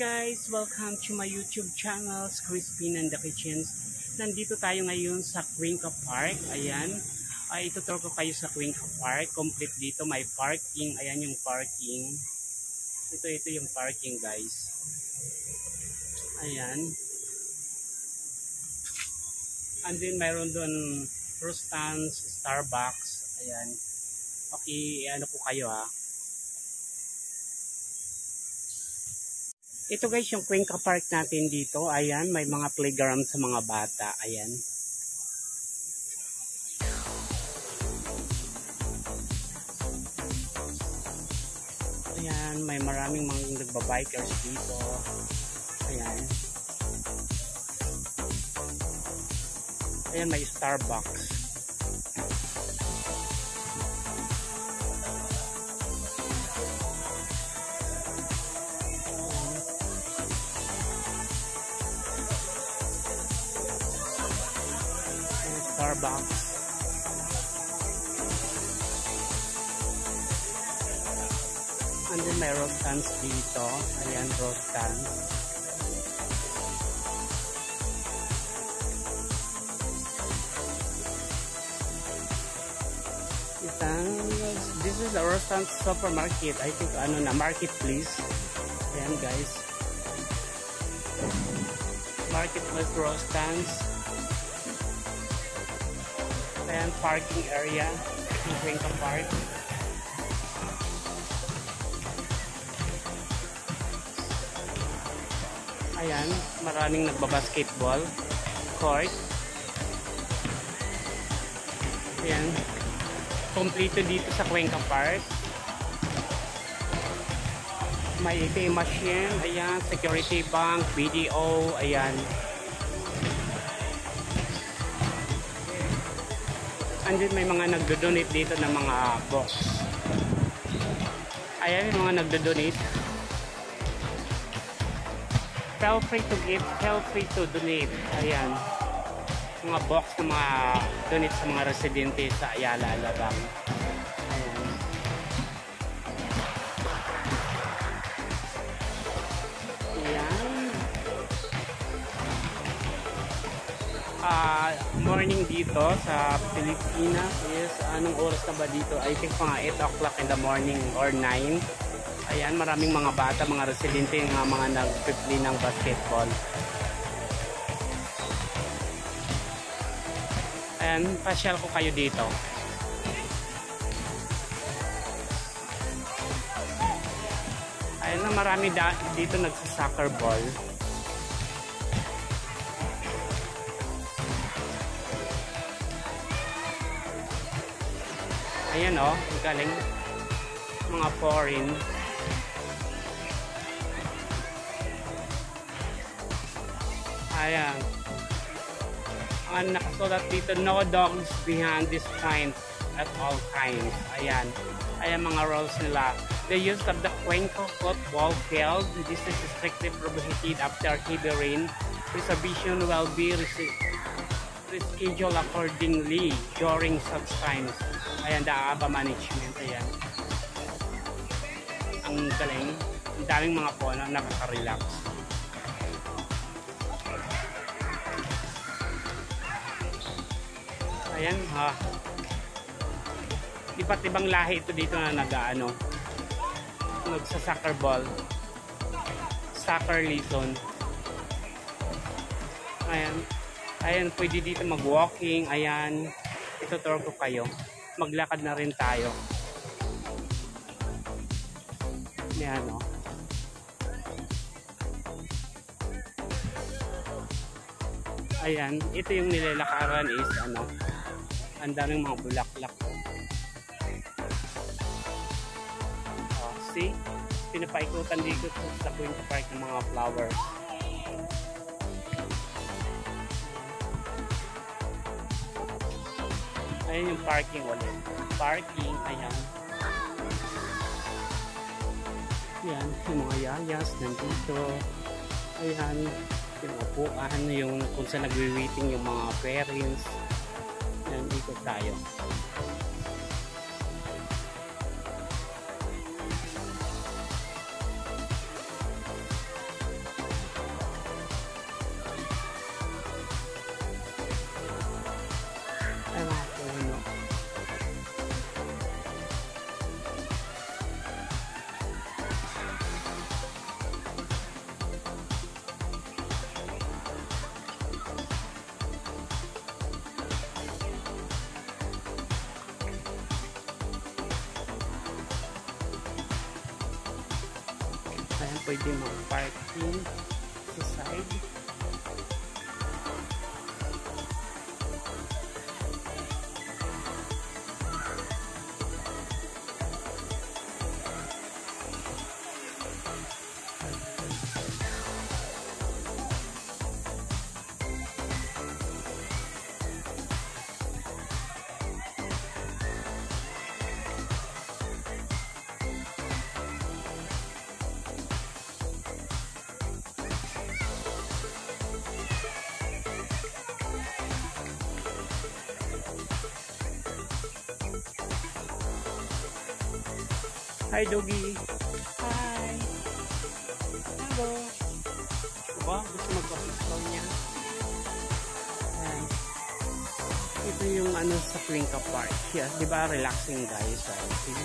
guys! Welcome to my YouTube channel, Crispin and the Kitchens. Nandito tayo ngayon sa Cuenca Park. Ayan. Ituturo ko kayo sa Cuenca Park. Complete dito. May parking. Ayan yung parking. Ito yung parking, guys. Ayan. And then mayroon doon Rostans, Starbucks. Ayan. Okay, ano po kayo ha. Ito guys yung Cuenca Park natin dito. Ayan, may mga playground sa mga bata. Ayan. Ayan, may maraming mga nagbabikers dito. Ayan. Ayan, may Starbucks. Starbucks. And then may Rostans dito. Ayan, Rostans. This is the Rostans supermarket. I think ano na, marketplace. Ayan guys. Marketplace Rostans. Ayan, parking area ng Cuenca Park. Ayan, maraming nagbabasketball court. Ayan, kompleto dito sa Cuenca Park. May ATM machine, ayan, security bank, BDO, ayan. And then may mga nagdo-donate dito ng mga box. Ayan yung mga nagdo-donate. Feel free to give, feel free to donate. Ayan. Mga box na mga donate sa mga residente sa Ayala, Alabang. Ayan. Morning dito sa Pilipinas is anong oras na ba dito? I think mga 8 o'clock in the morning or 9. Ayan, maraming mga bata, mga residente, mga nag-play ng basketball. Ayan, pasyal ko kayo dito. Ayan na, marami dito nagsa-soccer ball. Ayan o, galing mga foreign. Ayan. Ang nakasulat dito, no dogs behind this point at all times. Ayan. Ayan mga rules nila. The use of the Cuenca football field, this is strictly prohibited after heavy rain. Reservation will be rescheduled accordingly during such times. Ayan, Daaba Management. Ayan. Ang galing. Ang daming mga puno, nakaka-relax. Ayan, ha. Iba't ibang lahi ito dito na nag-ano. Nagsa-soccer ball. Soccer lesson. Ayan. Ayan, pwede dito mag-walking. Ayan. Ituturo ko kayo. Maglakad na rin tayo. Ayan o. Ayan, ito yung nilalakaran is ano, ang daming mga bulaklak. See? Pinapaikutan dito sa Cuenca Park ng mga flowers. Ayan yung parking ulit. Parking, ayan. Ayan, yung mga yayas nandito. Ayan, yung upuan, yung kung saan nagwi-waiting yung mga parents. Ayan, ikot tayo. Ayan, pwede mag-parking sa side. Hi, doggy. Hi. Hello. Diba? Gusto magpa-picture niya. Ayan. Ito yung ano sa Cuenca Park. Yeah, diba? Relaxing guys. See?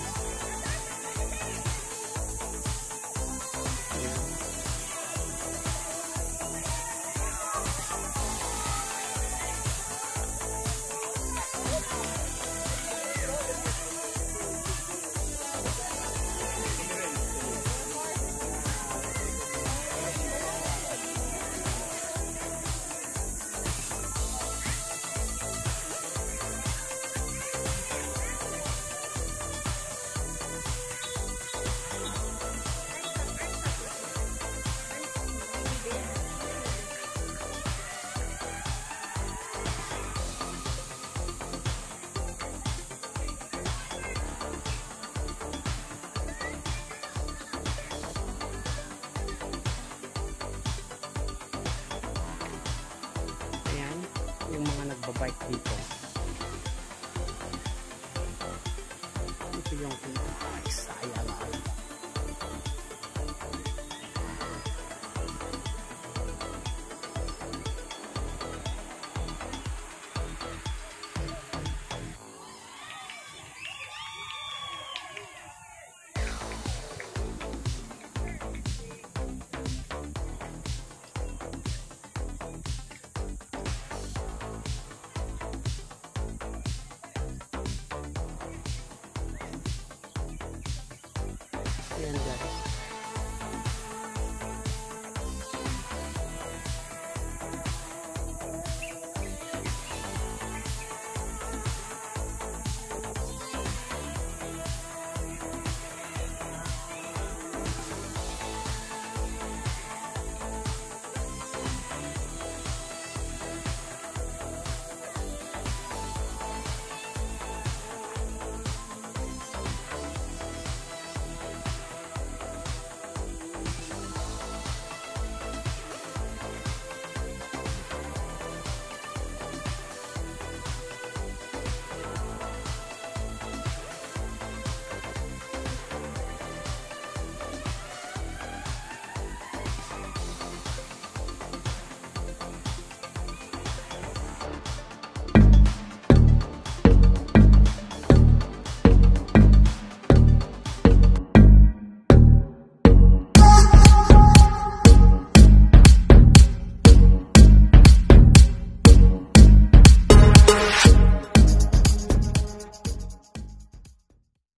Ayan. Yung mga nagbabike dito. Ito yung pinaka-eksaya lang. Ayan guys.